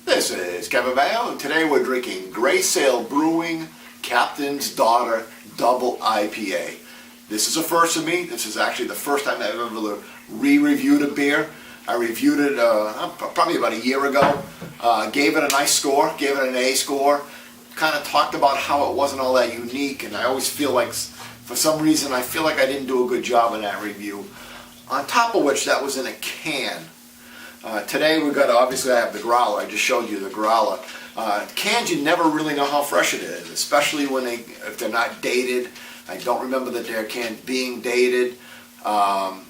This is Kevin Mayo, and today we're drinking Grey Sail Brewing Captain's Daughter Double IPA. This is a first for me. This is actually the first time I've ever re-reviewed a beer. I reviewed it probably about a year ago, gave it a nice score, gave it an A score, kind of talked about how it wasn't all that unique, and I always feel like, for some reason, I feel like I didn't do a good job in that review. On top of which, that was in a can. Today we've got, obviously I have the growler, I just showed you the growler. Cans, you never really know how fresh it is, especially when if they're not dated. I don't remember that their can being dated. And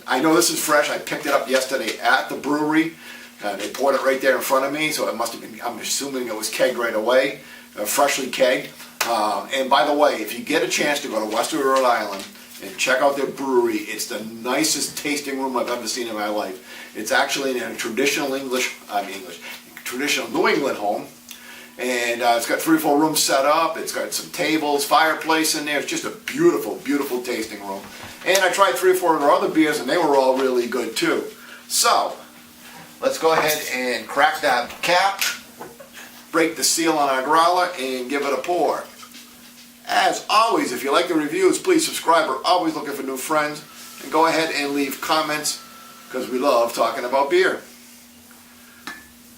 I know this is fresh. I picked it up yesterday at the brewery. They poured it right there in front of me, so it must have been, I'm assuming it was kegged right away, freshly kegged. And by the way, if you get a chance to go to Western Rhode Island and check out their brewery, it's the nicest tasting room I've ever seen in my life. It's actually in a traditional traditional New England home. And it's got 3 or 4 rooms set up. It's got some tables, fireplace in there. It's just a beautiful, beautiful tasting room. And I tried 3 or 4 of their other beers, and they were all really good too. So, let's go ahead and crack that cap, break the seal on our growler, and give it a pour. As always, if you like the reviews, please subscribe. We're always looking for new friends. And go ahead and leave comments, because we love talking about beer.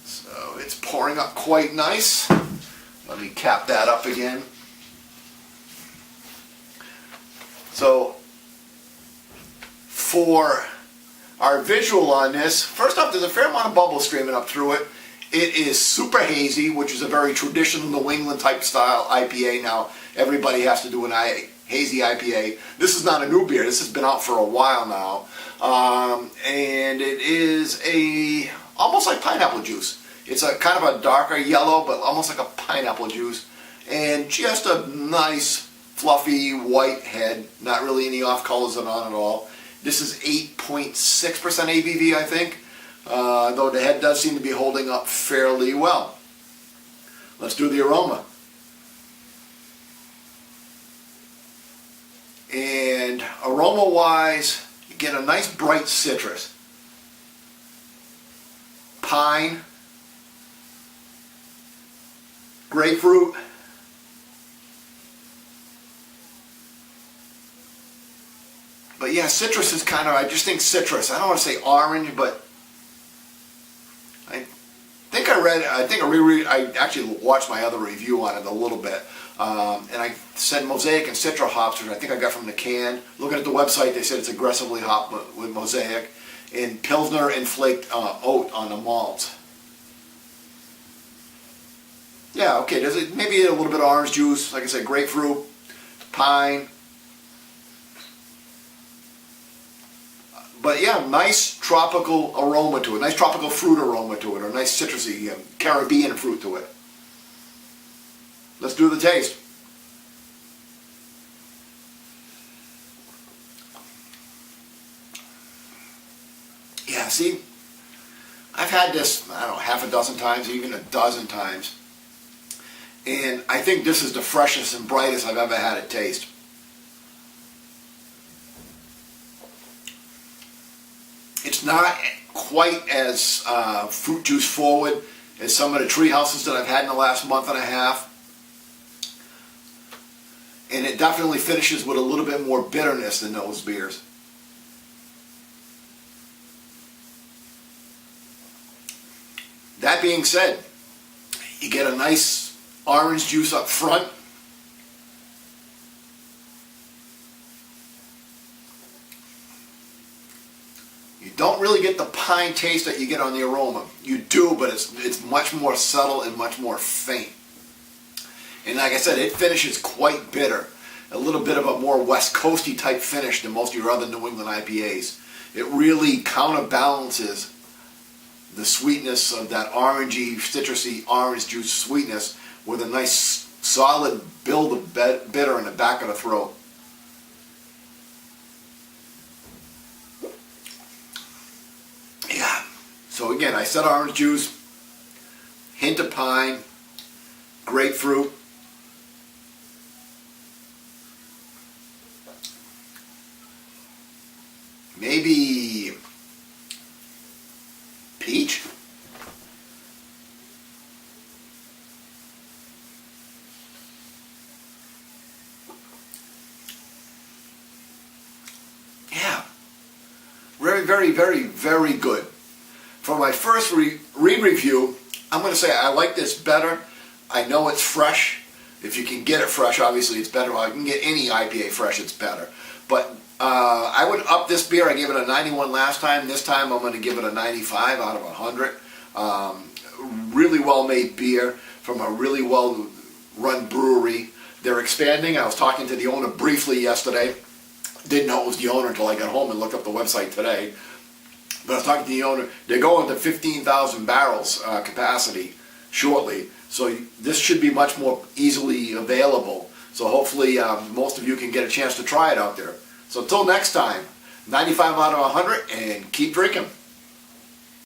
So it's pouring up quite nice. Let me cap that up again. So for our visual on this, first off, there's a fair amount of bubbles streaming up through it. It is super hazy, which is a very traditional New England type style IPA. Now, everybody has to do an hazy IPA. This is not a new beer. This has been out for a while now. And it is almost like pineapple juice. It's a kind of a darker yellow, but almost like a pineapple juice. And just a nice, fluffy white head. Not really any off colors on at all. This is 8.6% ABV, I think. Though the head does seem to be holding up fairly well. Let's do the aroma. And aroma-wise, you get a nice bright citrus. Pine. Grapefruit. But yeah, citrus is kind of, I just think citrus. I don't want to say orange, but I actually watched my other review on it a little bit. And I said Mosaic and Citra hops, which I think I got from the can. Looking at the website, they said it's aggressively hopped with Mosaic. And Pilsner and flaked oat on the malt. Yeah, okay, there's maybe a little bit of orange juice, like I said, grapefruit, pine. But yeah, nice tropical aroma to it, nice tropical fruit aroma to it, or nice citrusy Caribbean fruit to it. Let's do the taste. Yeah, see, I've had this, I don't know, half a dozen times, even a dozen times. And I think this is the freshest and brightest I've ever had it taste. It's not quite as fruit juice forward as some of the tree houses that I've had in the last month and a half. And it definitely finishes with a little bit more bitterness than those beers. That being said, you get a nice orange juice up front. You don't really get the pine taste that you get on the aroma. You do, but it's much more subtle and much more faint. And like I said, it finishes quite bitter. A little bit of a more West Coasty type finish than most of your other New England IPAs. It really counterbalances the sweetness of that orangey, citrusy orange juice sweetness with a nice solid build of bitter in the back of the throat. Yeah, so again, I said orange juice, hint of pine, grapefruit, maybe peach. very, very, very, very good. For my first re-review, I'm going to say I like this better. I know it's fresh. If you can get it fresh, obviously it's better. Well, I can get any IPA fresh, it's better. But I would up this beer. I gave it a 91 last time. This time I'm going to give it a 95 out of 100. Really well-made beer from a really well-run brewery. They're expanding. I was talking to the owner briefly yesterday. Didn't know it was the owner until I got home and looked up the website today. But I was talking to the owner. They're going to 15,000 barrels capacity shortly. So this should be much more easily available. So hopefully most of you can get a chance to try it out there. So until next time, 95 out of 100 and keep drinking.